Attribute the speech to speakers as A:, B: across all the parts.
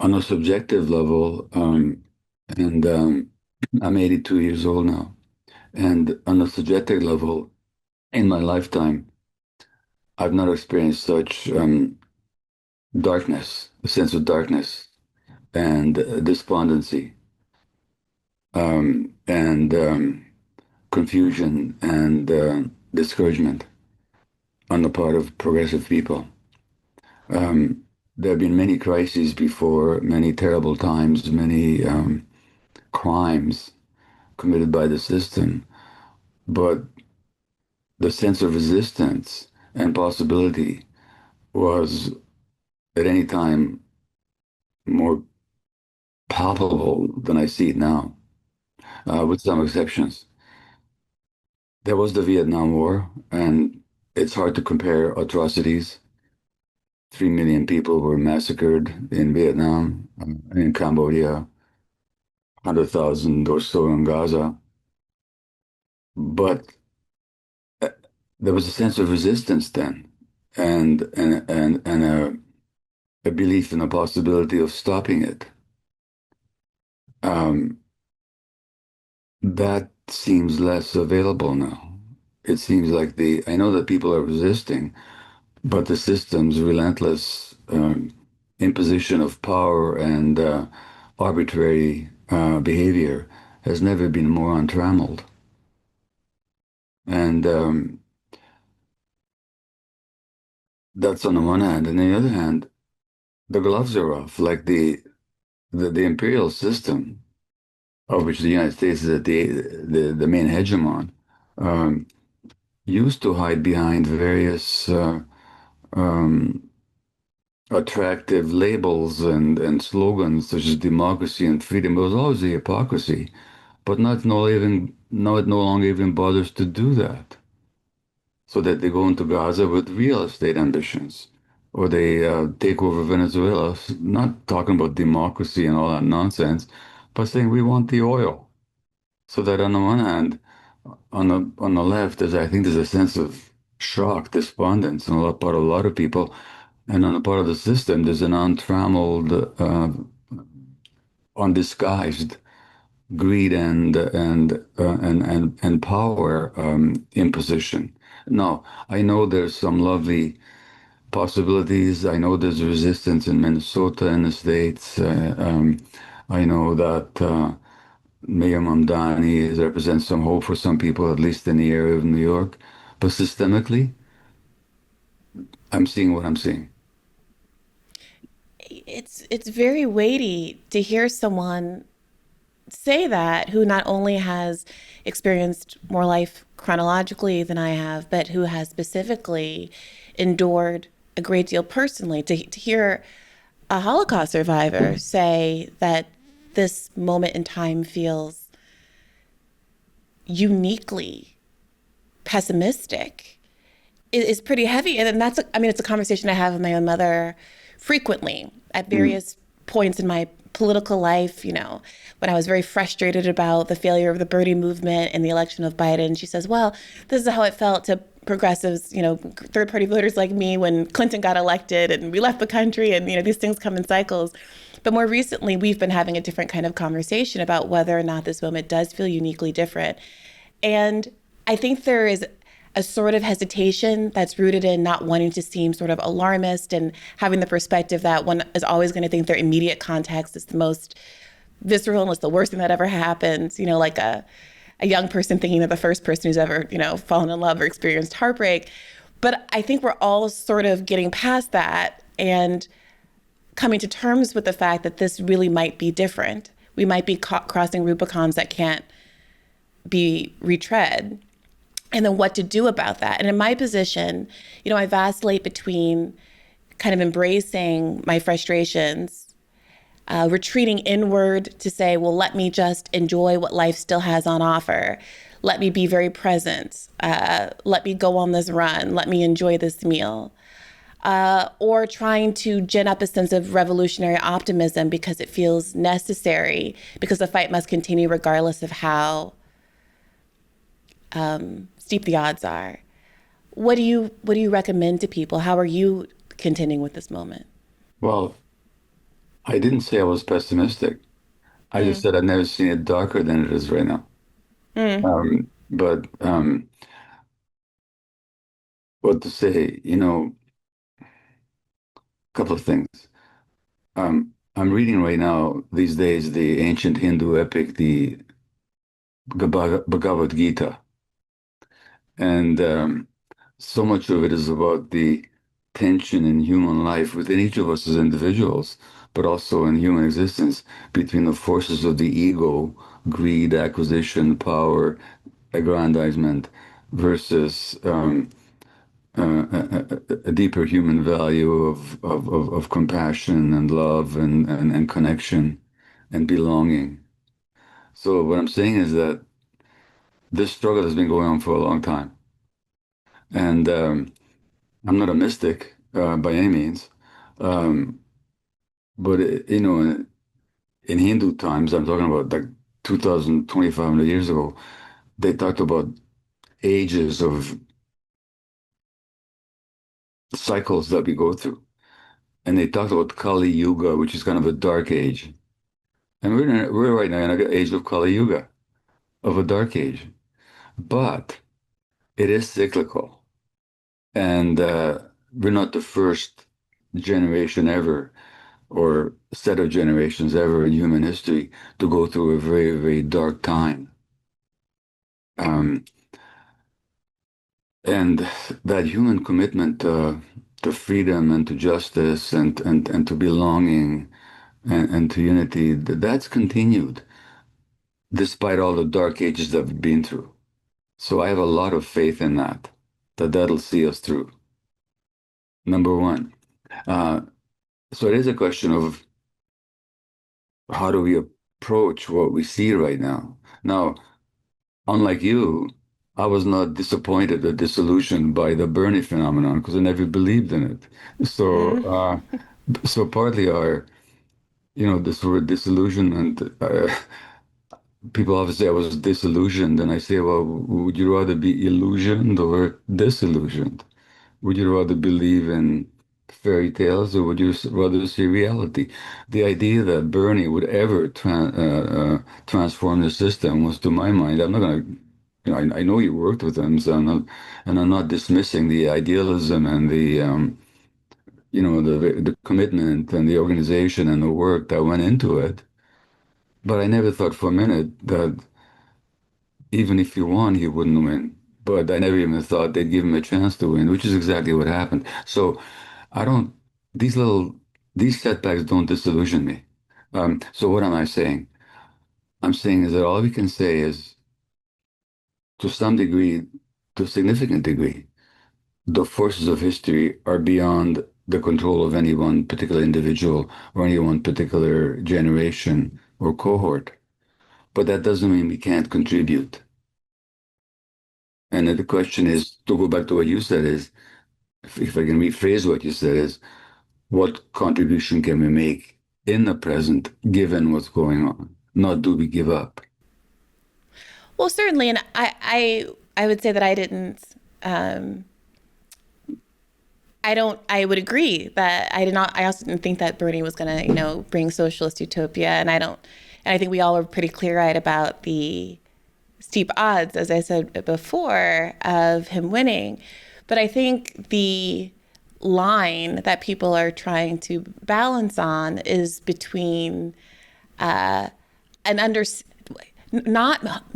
A: on a subjective level, and I'm 82 years old now, and on a subjective level, in my lifetime, I've not experienced such darkness, a sense of darkness and despondency, and confusion and discouragement on the part of progressive people. There have been many crises before, many terrible times, many crimes committed by the system, but the sense of resistance and possibility was at any time more palpable than I see it now, with some exceptions. There was the Vietnam War, and it's hard to compare atrocities. 3 million people were massacred in Vietnam, in Cambodia, 100,000 or so in Gaza. But there was a sense of resistance then, and a belief in the possibility of stopping it. Um, that seems less available now. It seems like I know that people are resisting, but the system's relentless imposition of power and arbitrary behavior has never been more untrammeled. And that's on the one hand. And on the other hand, the gloves are off. Like the imperial system, of which the United States is the main hegemon, um, used to hide behind various um, attractive labels and slogans such as democracy and freedom. It was always a hypocrisy, but not no even now it no longer even bothers to do that. So that they go into Gaza with real estate ambitions, or they take over Venezuela, not talking about democracy and all that nonsense, but saying we want the oil. So that on the one hand, on the left, I think there's a sense of shock, despondence on the part of a lot of people, and on the part of the system, there's an untrammeled, undisguised greed and power imposition. No, I know there's some lovely possibilities. I know there's resistance in Minnesota in the States. I know that Mayor Mamdani represents some hope for some people, at least in the area of New York. But systemically, I'm seeing what I'm seeing.
B: It's very weighty to hear someone say that who not only has experienced more life chronologically than I have, but who has specifically endured a great deal personally. To hear a Holocaust survivor say that this moment in time feels uniquely pessimistic is pretty heavy. And that's, I mean, it's a conversation I have with my own mother frequently at
A: Mm.
B: various points in my political life, when I was very frustrated about the failure of the Bernie movement and the election of Biden. She says, well, this is how it felt to progressives, third party voters like me when Clinton got elected and we left the country and, these things come in cycles. But more recently, we've been having a different kind of conversation about whether or not this moment does feel uniquely different. And I think there is a sort of hesitation that's rooted in not wanting to seem sort of alarmist and having the perspective that one is always going to think their immediate context is the most visceral and it's the worst thing that ever happens, like a young person thinking they're the first person who's ever, fallen in love or experienced heartbreak. But I think we're all sort of getting past that and coming to terms with the fact that this really might be different. We might be crossing Rubicons that can't be retread, and then what to do about that. And in my position, I vacillate between kind of embracing my frustrations, retreating inward to say, well, let me just enjoy what life still has on offer. Let me be very present. Let me go on this run. Let me enjoy this meal. Or trying to gin up a sense of revolutionary optimism because it feels necessary, because the fight must continue regardless of how steep the odds are. What do you recommend to people? How are you contending with this moment?
A: Well, I didn't say I was pessimistic. I just
B: Mm,
A: said I've never seen it darker than it is right now.
B: mm.
A: But what to say, a couple of things. I'm reading right now these days the ancient Hindu epic, the Bhagavad Gita, and so much of it is about the tension in human life within each of us as individuals, but also in human existence between the forces of the ego, greed, acquisition, power, aggrandizement, versus a deeper human value of compassion and love and connection and belonging. So what I'm saying is that this struggle has been going on for a long time. And I'm not a mystic by any means. Um, but, in Hindu times, I'm talking about like 2000, 2,500 years ago, they talked about ages of cycles that we go through. And they talked about Kali Yuga, which is kind of a dark age. And we're right now in an age of Kali Yuga, of a dark age. But it is cyclical. And we're not the first generation ever or set of generations ever in human history to go through a very, very dark time. Um, and that human commitment to freedom and to justice and to belonging and to unity, that's continued despite all the dark ages that we've been through. So I have a lot of faith in that that'll see us through. Number one. Uh, so it is a question of how do we approach what we see right now? Now, unlike you, I was not disappointed or disillusioned by the Bernie phenomenon because I never believed in it.
B: Mm.
A: So partly this word disillusionment, people often say I was disillusioned, and I say, well, would you rather be illusioned or disillusioned? Would you rather believe in fairy tales or would you rather see reality? The idea that Bernie would ever transform the system was, to my mind, I'm not going to, I know you worked with him, so I'm not dismissing the idealism and the commitment and the organization and the work that went into it. But I never thought for a minute that even if he won, he wouldn't win. But I never even thought they'd give him a chance to win, which is exactly what happened. So I don't, these little, these setbacks don't disillusion me. So what am I saying? I'm saying is that all we can say is to some degree, to a significant degree, the forces of history are beyond the control of any one particular individual or any one particular generation or cohort. But that doesn't mean we can't contribute. And then the question is, to go back to what you said is, if I can rephrase what you said is, what contribution can we make in the present given what's going on? Not do we give up?
B: Well, certainly, and I would say that I didn't. Um, I don't. I would agree that I did not. I also didn't think that Bernie was going to, bring socialist utopia, and I don't. And I think we all were pretty clear-eyed about the steep odds, as I said before, of him winning. But I think the line that people are trying to balance on is between an under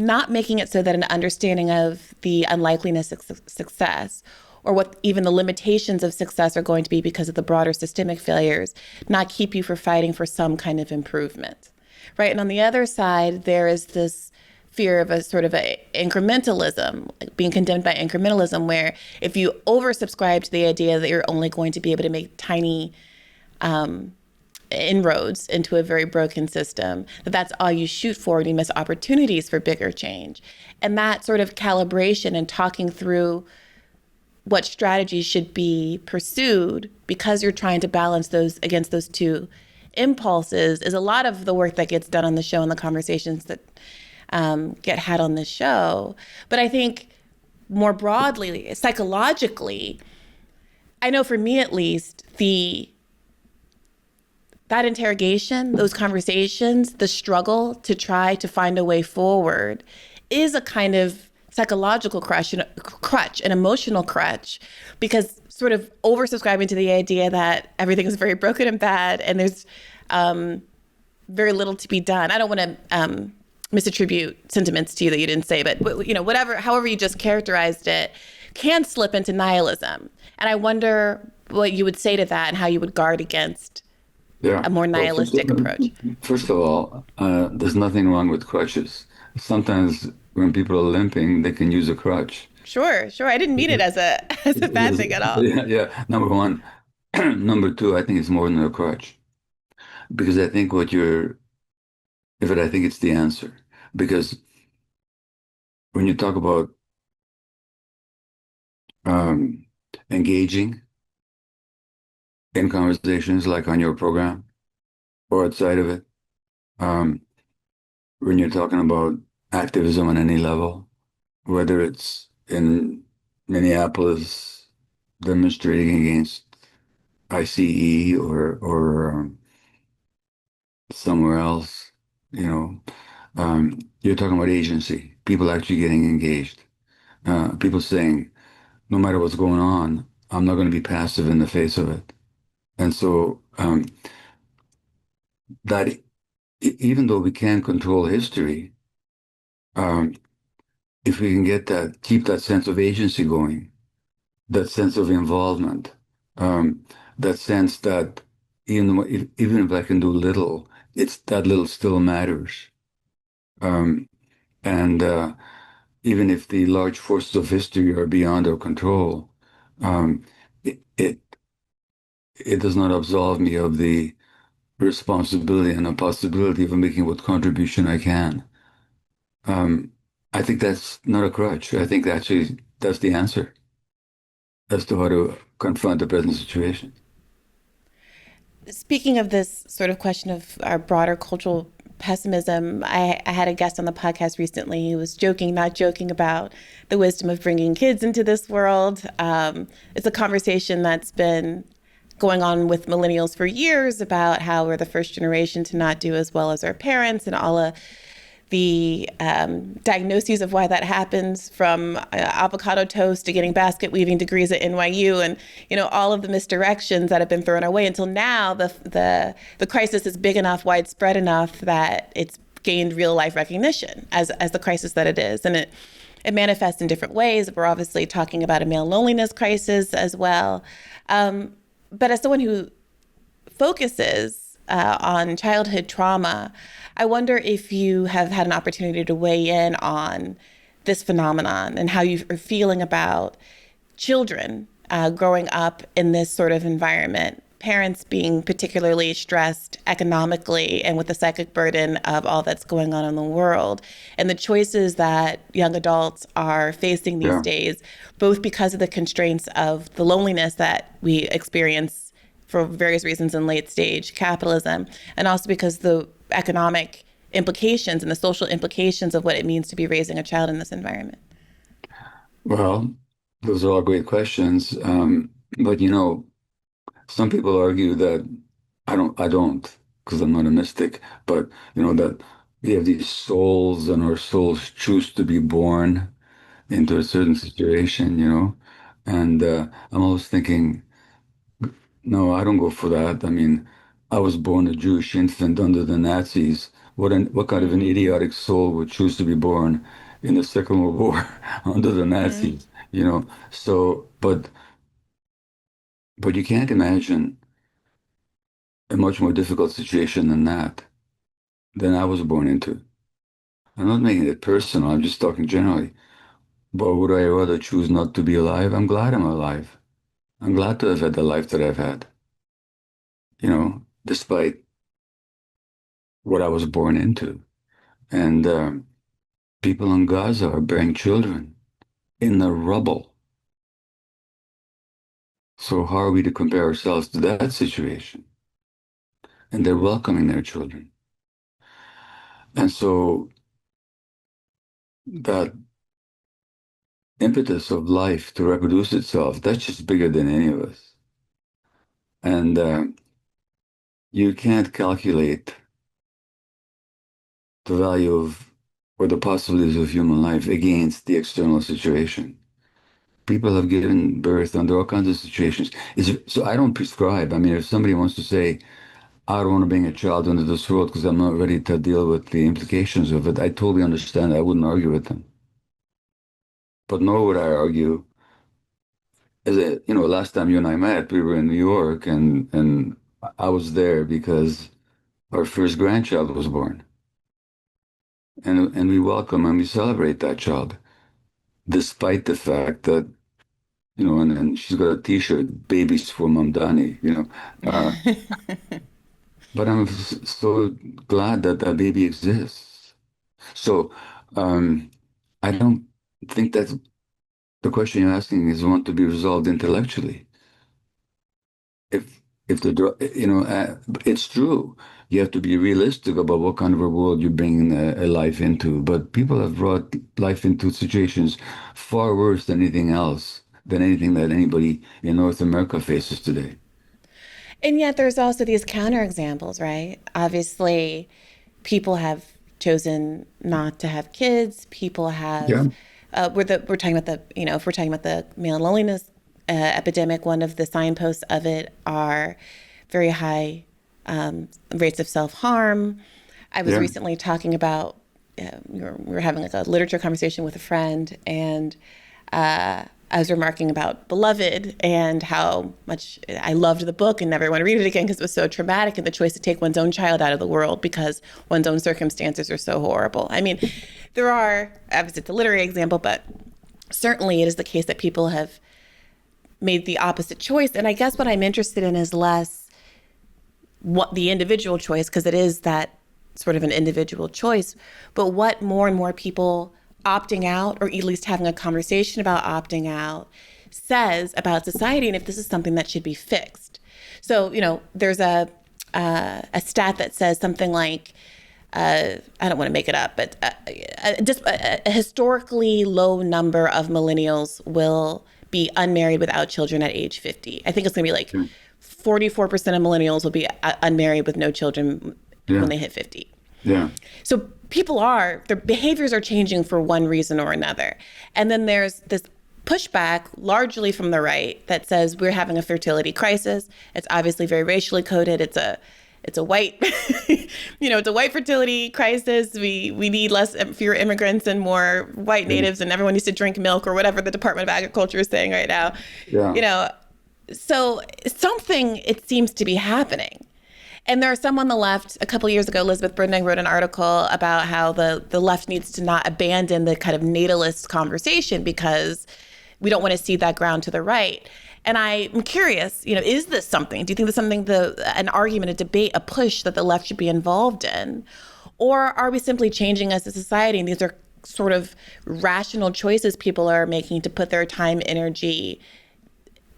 B: not making it so that an understanding of the unlikeliness of success or what even the limitations of success are going to be because of the broader systemic failures not keep you from fighting for some kind of improvement, right? And on the other side, there is this fear of a sort of a incrementalism, like being condemned by incrementalism, where if you oversubscribe to the idea that you're only going to be able to make tiny inroads into a very broken system, that's all you shoot for, and you miss opportunities for bigger change. And that sort of calibration and talking through what strategies should be pursued because you're trying to balance those against those two impulses is a lot of the work that gets done on the show and the conversations that get had on the show. But I think more broadly, psychologically, I know for me at least, the that interrogation, those conversations, the struggle to try to find a way forward is a kind of psychological crutch, an emotional crutch, because sort of oversubscribing to the idea that everything is very broken and bad and there's very little to be done. I don't want to misattribute sentiments to you that you didn't say, but whatever, however you just characterized it, can slip into nihilism. And I wonder what you would say to that and how you would guard against
A: Yeah.
B: a more
A: Well,
B: nihilistic approach.
A: first of all, there's nothing wrong with crutches. Sometimes when people are limping, they can use a crutch.
B: Sure, sure. I didn't mean it as a as a bad thing at all.
A: Yeah, yeah. Number one. Number two, I think it's more than a crutch because I think what you're, if it, I think it's the answer. Because when you talk about um, engaging in conversations like on your program or outside of it, um, when you're talking about activism on any level, whether it's in Minneapolis demonstrating against ICE or somewhere else, you know, you're talking about agency, people actually getting engaged, people saying, no matter what's going on, I'm not going to be passive in the face of it. And so that even though we can't control history, um, if we can get that, keep that sense of agency going, that sense of involvement, um, that sense that even if I can do little, it's that little still matters. Um, and even if the large forces of history are beyond our control, um, it, it it does not absolve me of the responsibility and the possibility of making what contribution I can. Um, I think that's not a crutch. I think actually that's the answer as to how to confront the present situation.
B: Speaking of this sort of question of our broader cultural pessimism, I had a guest on the podcast recently who was joking, not joking, about the wisdom of bringing kids into this world. It's a conversation that's been going on with millennials for years about how we're the first generation to not do as well as our parents and all of the diagnoses of why that happens, from avocado toast to getting basket weaving degrees at NYU, and all of the misdirections that have been thrown our way until now. The crisis is big enough, widespread enough that it's gained real life recognition as the crisis that it is, and it manifests in different ways. We're obviously talking about a male loneliness crisis as well, but as someone who focuses on childhood trauma, I wonder if you have had an opportunity to weigh in on this phenomenon and how you are feeling about children growing up in this sort of environment, parents being particularly stressed economically and with the psychic burden of all that's going on in the world, and the choices that young adults are facing these
A: Yeah.
B: days, both because of the constraints of the loneliness that we experience for various reasons in late stage capitalism, and also because the economic implications and the social implications of what it means to be raising a child in this environment.
A: Well, those are all great questions. But some people argue that I don't, because I'm not a mystic, but that we have these souls and our souls choose to be born into a certain situation, and I'm always thinking, no, I don't go for that. I mean, I was born a Jewish infant under the Nazis. What kind of an
B: Mm-hmm.
A: idiotic soul would choose to be born in the Second World War under the
B: Mm-hmm.
A: Nazis, So, but you can't imagine a much more difficult situation than than I was born into. I'm not making it personal, I'm just talking generally. But would I rather choose not to be alive? I'm glad I'm alive. I'm glad to have had the life that I've had, despite what I was born into. And people in Gaza are bearing children in the rubble. So how are we to compare ourselves to that situation? And they're welcoming their children. And so that impetus of life to reproduce itself, that's just bigger than any of us. And you can't calculate the value of or the possibilities of human life against the external situation. People have given birth under all kinds of situations. So I don't prescribe. I mean, if somebody wants to say, I don't want to bring a child into this world because I'm not ready to deal with the implications of it, I totally understand. I wouldn't argue with them. But nor would I argue, last time you and I met, we were in New York and I was there because our first grandchild was born. And we welcome and we celebrate that child, despite the fact that, and she's got a t-shirt, babies for Mamdani. Uh, but I'm so glad that that baby exists. So um, I don't think that the question you're asking is one to be resolved intellectually. If it's true. You have to be realistic about what kind of a world you bring a life into. But people have brought life into situations far worse than anything else, than anything that anybody in North America faces today.
B: And yet there's also these counterexamples, right? Obviously, people have chosen not to have kids. People
A: Yeah,
B: have, we're talking about if we're talking about the male loneliness epidemic, one of the signposts of it are very high rates of self harm. I was
A: yeah,
B: recently talking about, we were having like a literature conversation with a friend, and I was remarking about Beloved and how much I loved the book and never want to read it again because it was so traumatic, and the choice to take one's own child out of the world because one's own circumstances are so horrible. I mean, there are, obviously, it's a literary example, but certainly it is the case that people have made the opposite choice. And I guess what I'm interested in is less what the individual choice, because it is that sort of an individual choice, but what more and more people opting out, or at least having a conversation about opting out, says about society, and if this is something that should be fixed. So, there's a stat that says something like, I don't want to make it up, but just a historically low number of millennials will be unmarried without children at age 50. I think it's going to be like
A: yeah,
B: 44% of millennials will be unmarried with no children when
A: yeah,
B: they hit 50.
A: yeah.
B: So their behaviors are changing for one reason or another. And then there's this pushback, largely from the right, that says we're having a fertility crisis. It's obviously very racially coded. It's a white, it's a white fertility crisis. We need fewer immigrants and more white
A: Yeah.
B: natives, and everyone needs to drink milk, or whatever the Department of Agriculture is saying right now.
A: Yeah.
B: You know, so something, it seems to be happening. And there are some on the left. A couple of years ago, Elizabeth Brinding wrote an article about how the left needs to not abandon the kind of natalist conversation because we don't want to cede that ground to the right. And I'm curious, is this something? Do you think there's something, an argument, a debate, a push that the left should be involved in? Or are we simply changing as a society, and these are sort of rational choices people are making to put their time, energy,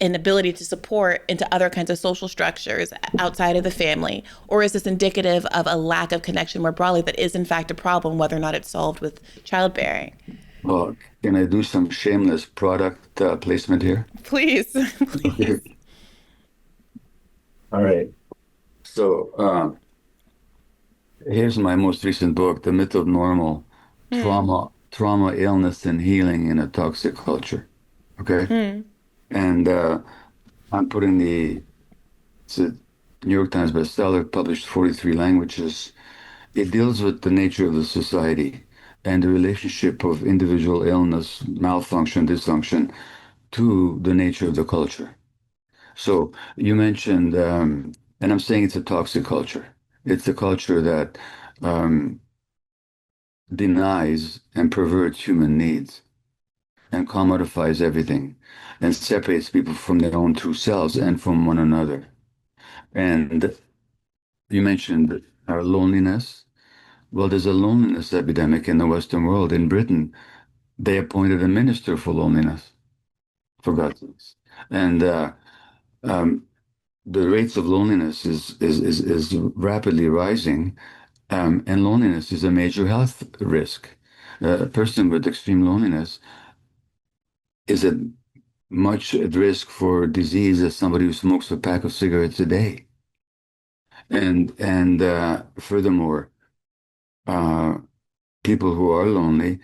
B: and ability to support into other kinds of social structures outside of the family? Or is this indicative of a lack of connection more broadly that is in fact a problem, whether or not it's solved with childbearing?
A: Well, can I do some shameless product placement here?
B: Please,
A: Okay.
B: please.
A: All right. So, here's my most recent book, The Myth of Normal,
B: Hmm.
A: Trauma, Illness, and Healing in a Toxic Culture. Okay.
B: Hmm.
A: And I'm putting it's a New York Times bestseller, published 43 languages. It deals with the nature of the society and the relationship of individual illness, malfunction, dysfunction to the nature of the culture. So you mentioned, and I'm saying it's a toxic culture. It's a culture that um, denies and perverts human needs and commodifies everything and separates people from their own true selves and from one another. And you mentioned loneliness. Well, there's a loneliness epidemic in the Western world. In Britain, they appointed a minister for loneliness, for God's sakes. And um, the rates of loneliness is rapidly rising, and loneliness is a major health risk. A person with extreme loneliness is at much at risk for disease as somebody who smokes a pack of cigarettes a day. And furthermore, uh, people who are lonely,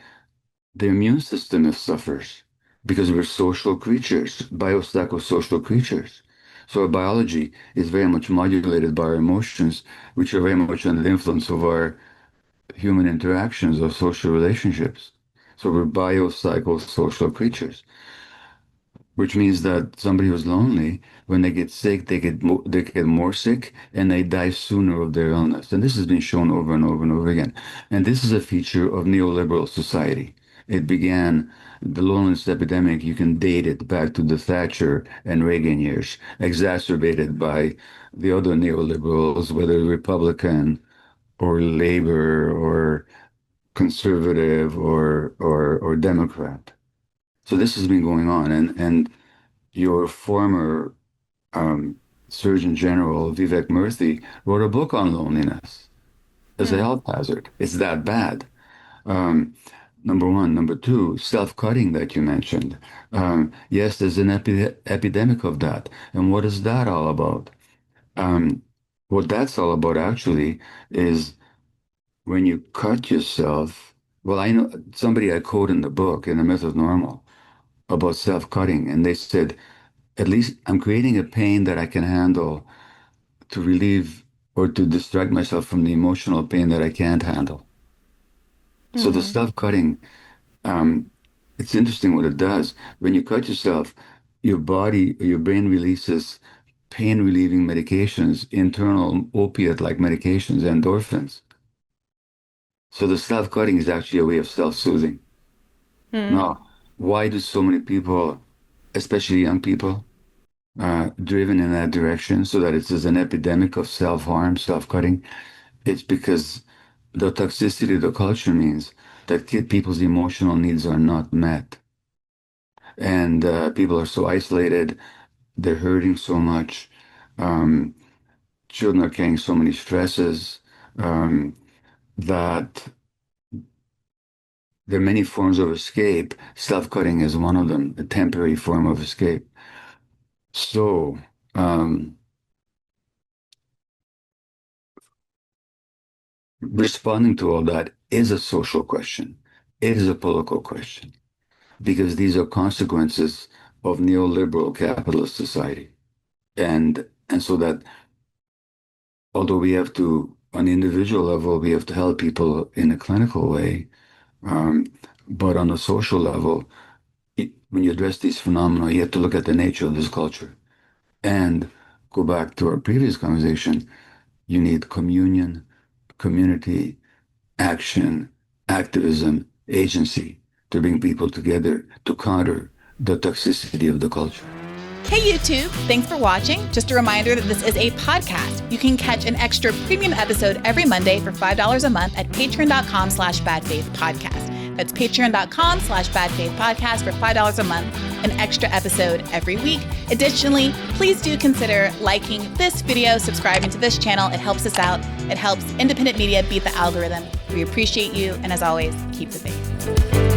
A: their immune system suffers because we're social creatures, biopsychosocial creatures. So our biology is very much modulated by our emotions, which are very much under the influence of our human interactions or social relationships. So we're biopsychosocial creatures, which means that somebody who's lonely, when they get sick, they get more sick and they die sooner of their illness. And this has been shown over and over and over again. And this is a feature of neoliberal society. It began, the loneliness epidemic, you can date it back to the Thatcher and Reagan years, exacerbated by the other neoliberals, whether Republican or Labor or conservative or Democrat. So this has been going on, and your former um, Surgeon General Vivek Murthy wrote a book on loneliness as a
B: Mm.
A: health hazard. It's that bad. Um, Number one. Number two, self-cutting that you mentioned. Yes, there's an epidemic of that. And what is that all about? Um, what that's all about actually is when you cut yourself. Well, I know somebody I quote in the book, in The Myth of Normal, about self-cutting, and they said, at least I'm creating a pain that I can handle to relieve or to distract myself from the emotional pain that I can't handle. So the
B: Mm-hmm.
A: self-cutting, um, it's interesting what it does. When you cut yourself, your body, your brain releases pain-relieving medications, internal opiate-like medications, endorphins. So the self-cutting is actually a way of self-soothing.
B: Mm.
A: Now, why do so many people, especially young people, driven in that direction so that it's as an epidemic of self-harm, self-cutting? It's because the toxicity of the culture means that people's emotional needs are not met. And people are so isolated, they're hurting so much. Um, Children are carrying so many stresses that there are many forms of escape. Self-cutting is one of them, a temporary form of escape. So, um, responding to all that is a social question. It is a political question because these are consequences of neoliberal capitalist society. And so that although we have to, on the individual level, we have to help people in a clinical way, um, but on a social level, when you address these phenomena, you have to look at the nature of this culture and go back to our previous conversation. You need communion, community, action, activism, agency to bring people together to counter the toxicity of the culture.
C: Hey YouTube, thanks for watching. Just a reminder that this is a podcast. You can catch an extra premium episode every Monday for $5 a month at patreon.com/badfaithpodcast. That's patreon.com/badfaithpodcast for $5 a month, an extra episode every week. Additionally, please do consider liking this video, subscribing to this channel. It helps us out. It helps independent media beat the algorithm. We appreciate you. And as always, keep the faith.